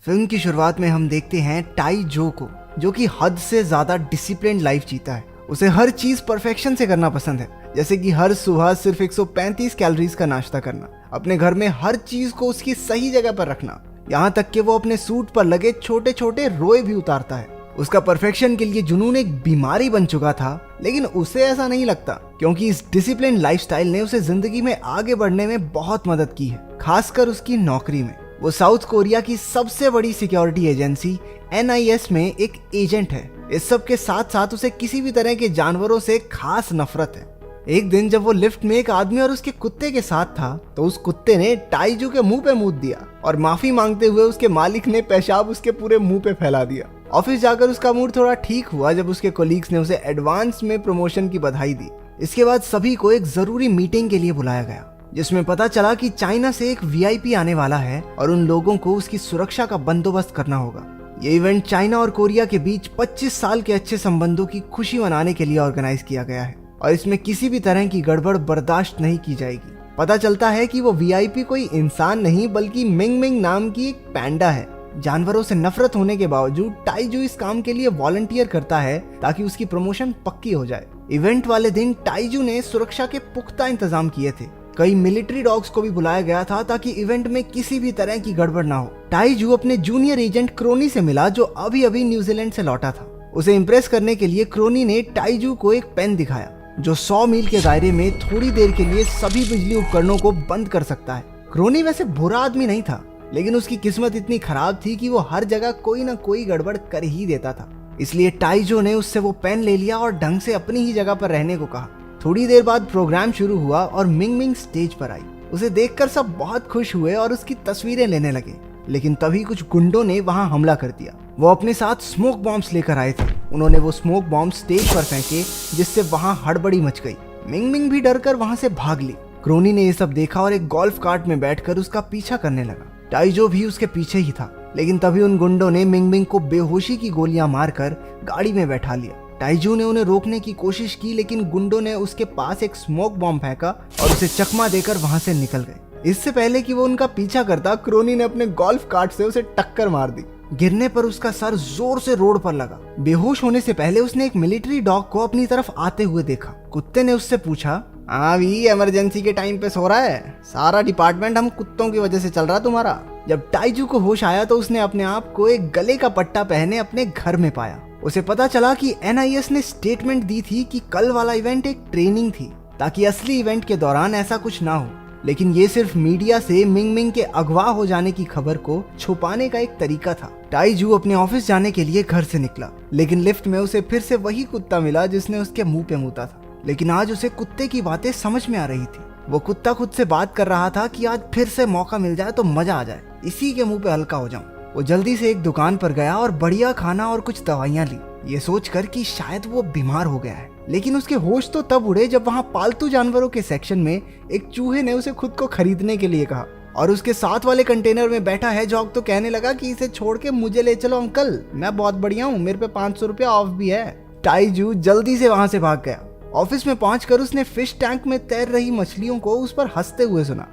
Film की शुरुआत में हम देखते हैं टाई जो को, जो कि हद से ज्यादा डिसिप्लिन्ड लाइफ जीता है। उसे हर चीज परफेक्शन से करना पसंद है, जैसे कि हर सुबह सिर्फ 135 कैलोरीज का नाश्ता करना, अपने घर में हर चीज को उसकी सही जगह पर रखना, यहाँ तक कि वो अपने सूट पर लगे छोटे छोटे रोए भी उतारता है। उसका परफेक्शन के लिए जुनून एक बीमारी बन चुका था, लेकिन उसे ऐसा नहीं लगता, क्योंकि इस डिसिप्लिन लाइफस्टाइल ने उसे जिंदगी में आगे बढ़ने में बहुत मदद की है, खासकर उसकी नौकरी में। वो साउथ कोरिया की सबसे बड़ी सिक्योरिटी एजेंसी NIS में एक एजेंट है। इस सब के साथ साथ उसे किसी भी तरह के जानवरों से खास नफरत है। एक दिन जब वो लिफ्ट में एक आदमी और उसके कुत्ते के साथ था, तो उस कुत्ते ने टाइजू के मुंह पे मूत दिया और माफी मांगते हुए उसके मालिक ने पेशाब उसके पूरे मुंह पे फैला दिया। ऑफिस जाकर उसका मूड थोड़ा ठीक हुआ जब उसके कोलीग्स ने उसे एडवांस में प्रमोशन की बधाई दी। इसके बाद सभी को एक जरूरी मीटिंग के लिए बुलाया गया, जिसमें पता चला कि चाइना से एक VIP आने वाला है और उन लोगों को उसकी सुरक्षा का बंदोबस्त करना होगा। ये इवेंट चाइना और कोरिया के बीच 25 साल के अच्छे संबंधों की खुशी मनाने के लिए ऑर्गेनाइज किया गया है और इसमें किसी भी तरह की गड़बड़ बर्दाश्त नहीं की जाएगी। पता चलता है कि वो VIP कोई इंसान नहीं बल्कि मिंग मिंग नाम की एक पैंडा है। जानवरों से नफरत होने के बावजूद टाइजू इस काम के लिए वॉलंटियर करता है ताकि उसकी प्रमोशन पक्की हो जाए। इवेंट वाले दिन टाइजू ने सुरक्षा के पुख्ता इंतजाम किए थे। कई मिलिट्री डॉग्स को भी बुलाया गया था ताकि इवेंट में किसी भी तरह की गड़बड़ ना हो। टाइजू अपने जूनियर एजेंट क्रोनी से मिला, जो अभी अभी न्यूजीलैंड से लौटा था। उसे इम्प्रेस करने के लिए क्रोनी ने टाइजू को एक पेन दिखाया जो 100 मील के दायरे में थोड़ी देर के लिए सभी बिजली उपकरणों को बंद कर सकता है। क्रोनी वैसे बुरा आदमी नहीं था, लेकिन उसकी किस्मत इतनी खराब थी कि वो हर जगह कोई ना कोई गड़बड़ कर ही देता था। इसलिए टाइजो ने उससे वो पेन ले लिया और ढंग से अपनी ही जगह पर रहने को कहा। थोड़ी देर बाद प्रोग्राम शुरू हुआ और मिंग मिंग स्टेज पर आई। उसे देखकर सब बहुत खुश हुए और उसकी तस्वीरें लेने लगे, लेकिन तभी कुछ गुंडों ने वहां हमला कर दिया। वो अपने साथ स्मोक बॉम्ब्स लेकर आए थे। उन्होंने वो स्मोक बॉम्ब स्टेज पर फेंके, जिससे वहां हड़बड़ी मच गई। मिंग मिंग भी डरकर वहां से भाग ली। क्रोनी ने ये सब देखा और एक गोल्फ कार्ट में बैठकर उसका पीछा करने लगा। टाइजो भी उसके पीछे ही था, लेकिन तभी उन गुंडों ने मिंग मिंग को बेहोशी की गोलियां मारकर गाड़ी में बैठा लिया। टाइजू ने उन्हें रोकने की कोशिश की, लेकिन गुंडों ने उसके पास एक स्मोक बॉम्ब फेंका और उसे चकमा देकर वहां से निकल गए। इससे पहले कि वो उनका पीछा करता, क्रोनी ने अपने गोल्फ कार्ट से उसे टक्कर मार दी। गिरने पर उसका सर जोर से रोड पर लगा। बेहोश होने से पहले उसने एक मिलिट्री डॉग को अपनी तरफ आते हुए देखा। कुत्ते ने उससे पूछा, अभी इमरजेंसी के टाइम पे सो रहा है? सारा डिपार्टमेंट हम कुत्तों की वजह से चल रहा तुम्हारा। जब टाइजू को होश आया तो उसने अपने आप को एक गले का पट्टा पहने अपने घर में पाया। उसे पता चला कि NIS ने स्टेटमेंट दी थी कि कल वाला इवेंट एक ट्रेनिंग थी, ताकि असली इवेंट के दौरान ऐसा कुछ ना हो। लेकिन ये सिर्फ मीडिया से मिंग मिंग के अगवा हो जाने की खबर को छुपाने का एक तरीका था। टाइजू अपने ऑफिस जाने के लिए घर से निकला, लेकिन लिफ्ट में उसे फिर से वही कुत्ता मिला जिसने उसके मुंह पे मूता था। लेकिन आज उसे कुत्ते की बातें समझ में आ रही थी। वो कुत्ता खुद से बात कर रहा था कि आज फिर से मौका मिल जाए तो मजा आ जाए, इसी के मुंह पे हल्का हो जाऊं। वो जल्दी से एक दुकान पर गया और बढ़िया खाना और कुछ दवाइयां ली, ये सोचकर कि शायद वो बीमार हो गया है। लेकिन उसके होश तो तब उड़े जब वहां पालतू जानवरों के सेक्शन में एक चूहे ने उसे खुद को खरीदने के लिए कहा और उसके साथ वाले कंटेनर में बैठा है जॉग तो कहने लगा कि इसे छोड़ के मुझे ले चलो अंकल, मैं बहुत बढ़िया हूँ, मेरे पे 500 रुपया ऑफ भी है। टाइजू जल्दी से वहां से भाग गया। ऑफिस में पहुंचकर उसने फिश टैंक में तैर रही मछलियों को उस पर हंसते हुए सुना।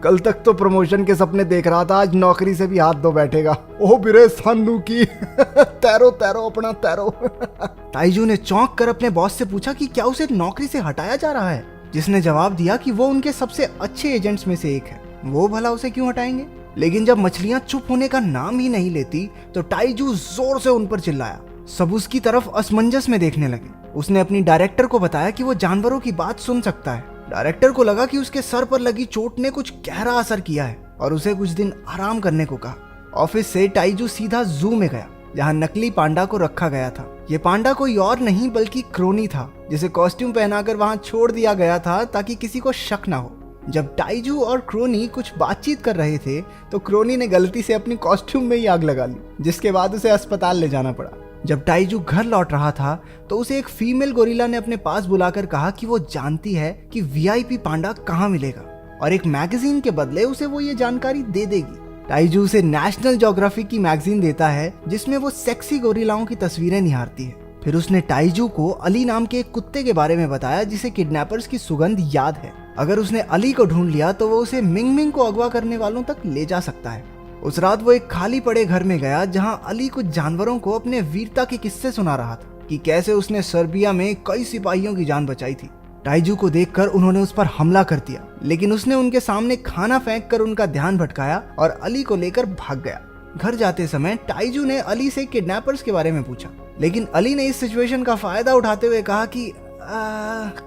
कल तक तो प्रमोशन के सपने देख रहा था, आज नौकरी से भी हाथ धो बैठेगा। ओ बिरे सानू की तैरो तैरो अपना तैरो। टाइजू ने चौंक कर अपने बॉस से पूछा कि क्या उसे नौकरी से हटाया जा रहा है, जिसने जवाब दिया कि वो उनके सबसे अच्छे एजेंट्स में से एक है, वो भला उसे क्यों हटाएंगे। लेकिन जब मछलियां चुप होने का नाम ही नहीं लेती तो टाइजू जोर से उन पर चिल्लाया। सब उसकी तरफ असमंजस में देखने लगे। उसने अपनी डायरेक्टर को बताया कि वो जानवरों की बात सुन सकता है। डायरेक्टर को लगा कि उसके सर पर लगी चोट ने कुछ गहरा असर किया है और उसे कुछ दिन आराम करने को कहा। ऑफिस से टाइजू सीधा जू में गया, जहां नकली पांडा को रखा गया था। ये पांडा कोई और नहीं बल्कि क्रोनी था, जिसे कॉस्ट्यूम पहनाकर वहां छोड़ दिया गया था ताकि किसी को शक ना हो। जब टाइजू और क्रोनी कुछ बातचीत कर रहे थे तो क्रोनी ने गलती से अपनी कॉस्ट्यूम में ही आग लगा ली, जिसके बाद उसे अस्पताल ले जाना पड़ा। जब टाइजू घर लौट रहा था तो उसे एक फीमेल गोरिल्ला ने अपने पास बुलाकर कहा कि वो जानती है कि VIP पांडा कहाँ मिलेगा और एक मैगजीन के बदले उसे वो ये जानकारी दे देगी। टाइजू उसे नेशनल ज्योग्राफिक की मैगजीन देता है, जिसमें वो सेक्सी गोरिल्लाओं की तस्वीरें निहारती है। फिर उसने टाइजू को अली नाम के एक कुत्ते के बारे में बताया जिसे किडनैपर्स की सुगंध याद है। अगर उसने अली को ढूंढ लिया तो वो उसे मिंग मिंग को अगवा करने वालों तक ले जा सकता है। उस रात वो एक खाली पड़े घर में गया जहां अली कुछ जानवरों को अपने वीरता के किस्से सुना रहा था कि कैसे उसने सर्बिया में कई सिपाहियों की जान बचाई थी। टाइजू को देखकर उन्होंने उस पर हमला कर दिया, लेकिन उसने उनके सामने खाना फेंक कर उनका ध्यान भटकाया और अली को लेकर भाग गया। घर जाते समय टाइजू ने अली से किडनैपर्स के बारे में पूछा, लेकिन अली ने इस सिचुएशन का फायदा उठाते हुए कहा कि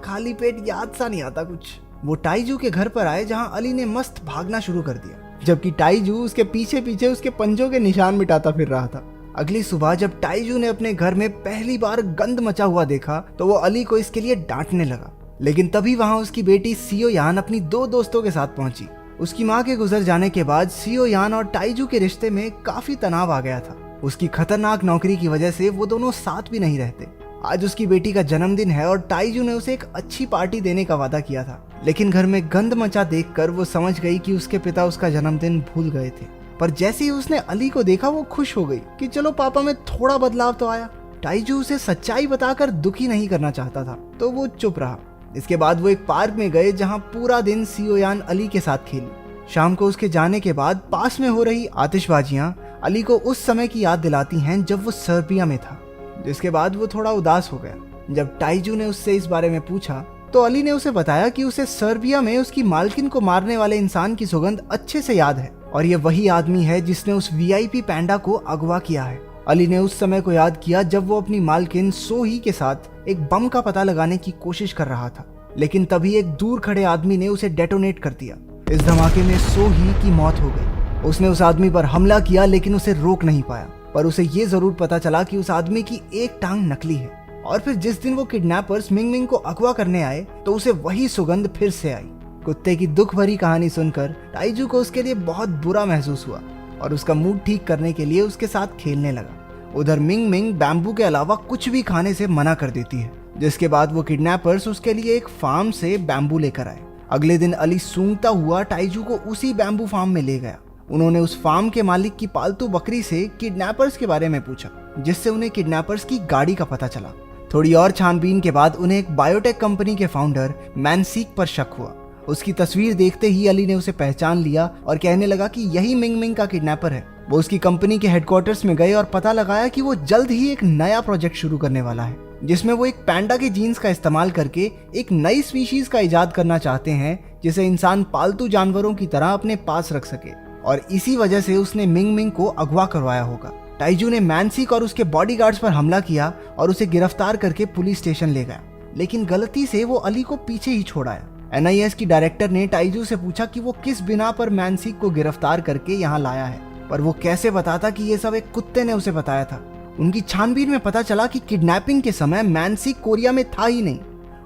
खाली पेट याद सा नहीं आता कुछ। वो टाइजू के घर पर आए जहां अली ने मस्त भागना शुरू कर दिया, जबकि टाइजू उसके पीछे पीछे उसके पंजों के निशान मिटाता फिर रहा था। अगली सुबह जब टाइजू ने अपने घर में पहली बार गंद मचा हुआ देखा तो वो अली को इसके लिए डांटने लगा, लेकिन तभी वहां उसकी बेटी सियो यान अपनी 2 दोस्तों के साथ पहुंची। उसकी मां के गुजर जाने के बाद सियो यान और टाइजू के रिश्ते में काफी तनाव आ गया था। उसकी खतरनाक नौकरी की वजह से वो दोनों साथ भी नहीं रहते। आज उसकी बेटी का जन्मदिन है और टाइजू ने उसे एक अच्छी पार्टी देने का वादा किया था, लेकिन घर में गंद मचा देखकर वो समझ गई कि उसके पिता उसका जन्मदिन भूल गए थे। पर जैसे ही उसने अली को देखा वो खुश हो गई कि चलो पापा में थोड़ा बदलाव तो आया। टाइजू उसे सच्चाई बताकर दुखी नहीं करना चाहता था, तो वो चुप रहा। इसके बाद वो एक पार्क में गए जहां पूरा दिन सियोयान अली के साथ खेली। शाम को उसके जाने के बाद पास में हो रही आतिशबाजियां अली को उस समय की याद दिलाती हैं जब वो सर्बिया में था। जिसके बाद वो थोड़ा उदास हो गया। जब टाइजू ने उससे इस बारे में पूछा तो अली ने उसे बताया कि उसे सर्बिया में उसकी मालकिन को मारने वाले इंसान की सुगंध अच्छे से याद है और ये वही आदमी है जिसने उस वीआईपी पैंडा को अगवा किया है। अली ने उस समय को याद किया जब वो अपनी मालकिन सोही के साथ एक बम का पता लगाने की कोशिश कर रहा था, लेकिन तभी एक दूर खड़े आदमी ने उसे डेटोनेट कर दिया। इस धमाके में सोही की मौत हो गई। उसने उस आदमी पर हमला किया लेकिन उसे रोक नहीं पाया, पर उसे ये जरूर पता चला कि उस आदमी की एक टांग नकली है। और फिर जिस दिन वो किडनैपर्स मिंग मिंग को अगवा करने आए तो उसे वही सुगंध फिर से आई। कुत्ते की दुख भरी कहानी सुनकर टाइजू को उसके लिए बहुत बुरा महसूस हुआ और उसका मूड ठीक करने के लिए उसके साथ खेलने लगा। उधर मिंग मिंग बैम्बू के अलावा कुछ भी खाने से मना कर देती है, जिसके बाद वो किडनैपर्स उसके लिए एक फार्म से बैम्बू लेकर आए। अगले दिन अली सूंघता हुआ टाइजू को उसी बैम्बू फार्म में ले गया। उन्होंने उस फार्म के मालिक की पालतू बकरी से किडनैपर्स के बारे में पूछा, जिससे उन्हें किडनैपर्स की गाड़ी का पता चला। थोड़ी और छानबीन के बाद उन्हें एक बायोटेक कंपनी के फाउंडर मैनसीक पर शक हुआ। उसकी तस्वीर देखते ही अली ने उसे पहचान लिया और कहने लगा कि यही मिंग मिंग का किडनैपर है। वो उसकी कंपनी के हेडक्वार्टर्स में गए और पता लगाया कि वो जल्द ही एक नया प्रोजेक्ट शुरू करने वाला है, जिसमें वो एक पैंडा के जीन्स का इस्तेमाल करके एक नई स्पीशीज का इजाद करना चाहते हैं जिसे इंसान पालतू जानवरों की तरह अपने पास रख सके। और इसी वजह से उसने मिंग मिंग को अगवा करवाया होगा। टाइजू ने मैनसीक और उसके बॉडीगार्ड्स पर हमला किया और उसे गिरफ्तार करके पुलिस स्टेशन ले गया, लेकिन गलती से वो अली को पीछे ही छोड़ आया। एनआईएस की डायरेक्टर ने टाइजू से पूछा कि वो किस बिना पर मैनसीक को गिरफ्तार करके यहाँ लाया है, पर वो कैसे बताता कि ये सब एक कुत्ते ने उसे बताया था। उनकी छानबीन में पता चला कि किडनैपिंग के समय मैनसीक कोरिया में था ही नहीं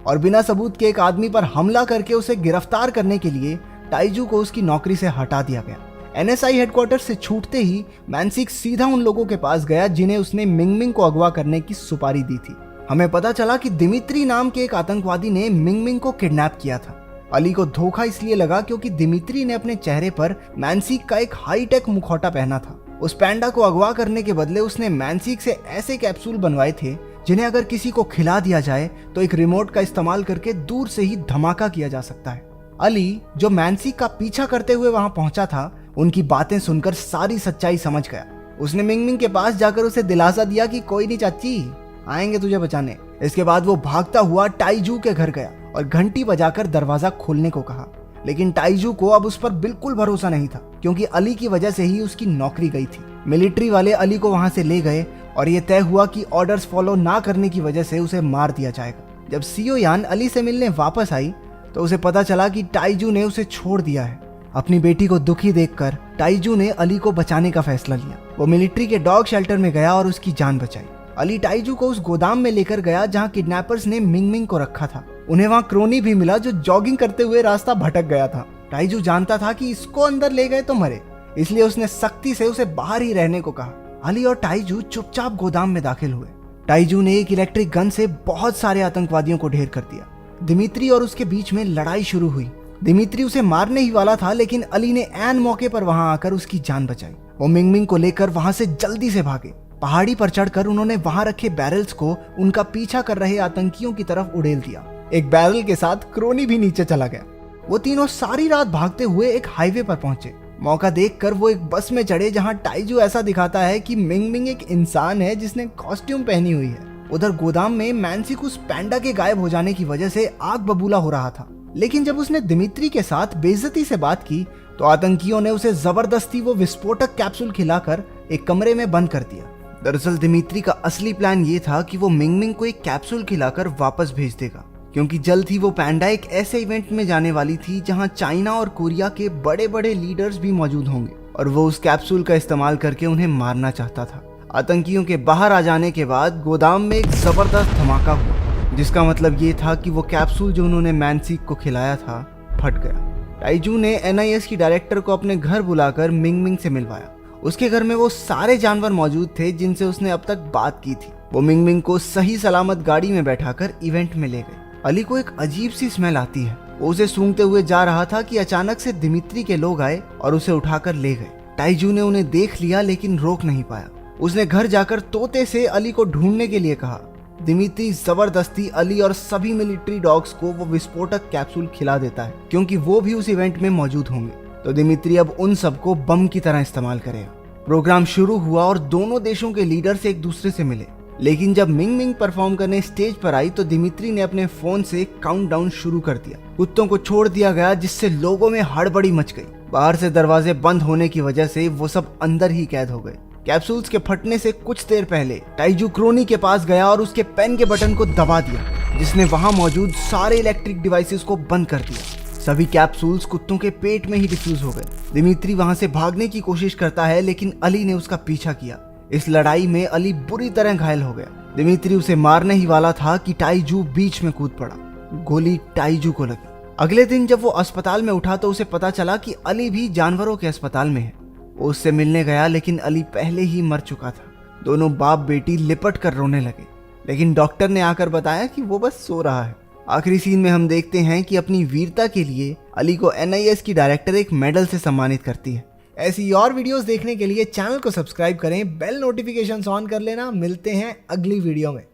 और बिना सबूत के एक आदमी पर हमला करके उसे गिरफ्तार करने के लिए टाइजू को उसकी नौकरी से हटा दिया गया। एनएसआई हेडक्वार्टर से छूटते ही मैनसीक सीधा उन लोगों के पास गया जिन्हें उसने मिंग मिंग को अगवा करने की सुपारी दी थी। हमें पता चला कि दिमित्री नाम के एक आतंकवादी ने मिंग मिंग को किडनैप किया था। अली को धोखा इसलिए लगा क्योंकि दिमित्री ने अपने चेहरे पर मैनसीक का एक हाईटेक मुखौटा पहना था। उस पैंडा को अगवा करने के बदले उसने मैनसीक से ऐसे कैप्सूल बनवाए थे जिन्हें अगर किसी को खिला दिया जाए तो एक रिमोट का इस्तेमाल करके दूर से ही धमाका किया जा सकता है। अली, जो मैनसीक का पीछा करते हुए वहां पहुंचा था, उनकी बातें सुनकर सारी सच्चाई समझ गया। उसने मिंग मिंग के पास जाकर उसे दिलासा दिया कि कोई नहीं चाची, आएंगे तुझे बचाने। इसके बाद वो भागता हुआ टाइजू के घर गया और घंटी बजाकर दरवाजा खोलने को कहा, लेकिन टाइजू को अब उस पर बिल्कुल भरोसा नहीं था क्योंकि अली की वजह से ही उसकी नौकरी गई थी। मिलिट्री वाले अली को वहां से ले गए और ये तय हुआ कि ऑर्डर्स फॉलो ना करने की वजह से उसे मार दिया जाएगा। जब सियो यान अली से मिलने वापस आई तो उसे पता चला कि टाइजू ने उसे छोड़ दिया है। अपनी बेटी को दुखी देखकर टाइजू ने अली को बचाने का फैसला लिया। वो मिलिट्री के डॉग शेल्टर में गया और उसकी जान बचाई। अली टाइजू को उस गोदाम में लेकर गया जहां किडनैपर्स ने मिंग मिंग को रखा था। उन्हें वहां क्रोनी भी मिला जो जॉगिंग करते हुए रास्ता भटक गया था। टाइजू जानता था कि इसको अंदर ले गए तो मरे, इसलिए उसने सख्ती से उसे बाहर ही रहने को कहा। अली और टाइजू चुपचाप गोदाम में दाखिल हुए। टाइजू ने एक इलेक्ट्रिक गन से बहुत सारे आतंकवादियों को ढेर कर दिया। दिमित्री और उसके बीच में लड़ाई शुरू हुई। दिमित्री उसे मारने ही वाला था, लेकिन अली ने ऐन मौके पर वहां आकर उसकी जान बचाई। वो मिंग मिंग को लेकर वहां से जल्दी से भागे। पहाड़ी पर चढ़कर उन्होंने वहां रखे बैरल्स को उनका पीछा कर रहे आतंकियों की तरफ उड़ेल दिया। एक बैरल के साथ क्रोनी भी नीचे चला गया। वो तीनों सारी रात भागते हुए एक हाईवे पर पहुंचे मौका देखकर वो एक बस में चढ़े जहां टाइजू ऐसा दिखाता है कि मिंग मिंग एक इंसान है जिसने कॉस्ट्यूम पहनी हुई है। उधर गोदाम में मैंसिक उस पैंडा के गायब हो जाने की वजह से आग बबूला हो रहा था, लेकिन जब उसने दिमित्री के साथ बेइज्जती से बात की तो आतंकियों ने उसे जबरदस्ती वो विस्फोटक कैप्सूल खिलाकर एक कमरे में बंद कर दिया। दरअसल दिमित्री का असली प्लान ये था कि वो मिंग मिंग को एक कैप्सूल खिलाकर वापस भेज देगा, क्योंकि जल्द ही वो पैंडा एक ऐसे इवेंट में जाने वाली थी जहां चाइना और कोरिया के बड़े बड़े लीडर्स भी मौजूद होंगे और वो उस कैप्सूल का इस्तेमाल करके उन्हें मारना चाहता था। आतंकियों के बाहर आ जाने के बाद गोदाम में एक जबरदस्त धमाका हुआ, जिसका मतलब ये था कि वो कैप्सूल जो उन्होंने मैंसिक को खिलाया था फट गया। टाइजू ने NIS की डायरेक्टर को अपने घर बुलाकर मिंग मिंग से मिलवाया। उसके घर में वो सारे जानवर मौजूद थे जिनसे उसने अब तक बात की थी। वो मिंग मिंग को सही सलामत गाड़ी में बैठाकर इवेंट में ले गए। अली को एक अजीब सी स्मेल आती है। वो उसे सूंघते हुए जा रहा था कि अचानक से दिमित्री के लोग आए और उसे उठाकर ले गए। टाइजू ने उन्हें देख लिया लेकिन रोक नहीं पाया। उसने घर जाकर तोते से अली को ढूंढने के लिए कहा। दिमित्री जबरदस्ती अली और सभी मिलिट्री डॉग्स को वो विस्फोटक कैप्सूल खिला देता है, क्योंकि वो भी उस इवेंट में मौजूद होंगे। तो दिमित्री अब उन सबको बम की तरह इस्तेमाल करेगा। प्रोग्राम शुरू हुआ और दोनों देशों के लीडर्स एक दूसरे से मिले, लेकिन जब मिंग मिंग परफॉर्म करने स्टेज पर आई तो दिमित्री ने अपने फोन से काउंटडाउन शुरू कर दिया। कुत्तों को छोड़ दिया गया, जिससे लोगों में हड़बड़ी मच गई। बाहर से दरवाजे बंद होने की वजह से वो सब अंदर ही कैद हो गए। कैप्सूल्स के फटने से कुछ देर पहले टाइजू क्रोनी के पास गया और उसके पेन के बटन को दबा दिया, जिसने वहां मौजूद सारे इलेक्ट्रिक डिवाइसेस को बंद कर दिया। सभी कैप्सूल्स कुत्तों के पेट में ही डिफ्यूज हो गए। दिमित्री वहां से भागने की कोशिश करता है, लेकिन अली ने उसका पीछा किया। इस लड़ाई में अली बुरी तरह घायल हो गया। दिमित्री उसे मारने ही वाला था कि टाइजू बीच में कूद पड़ा। गोली टाइजू को लगी। अगले दिन जब वो अस्पताल में उठा तो उसे पता चला कि अली भी जानवरों के अस्पताल में है। वो उससे मिलने गया, लेकिन अली पहले ही मर चुका था। दोनों बाप बेटी लिपट कर रोने लगे, लेकिन डॉक्टर ने आकर बताया कि वो बस सो रहा है। आखिरी सीन में हम देखते हैं कि अपनी वीरता के लिए अली को NIS की डायरेक्टर एक मेडल से सम्मानित करती है। ऐसी और वीडियोस देखने के लिए चैनल को सब्सक्राइब करें, बेल नोटिफिकेशंस ऑन कर लेना। मिलते हैं अगली वीडियो में।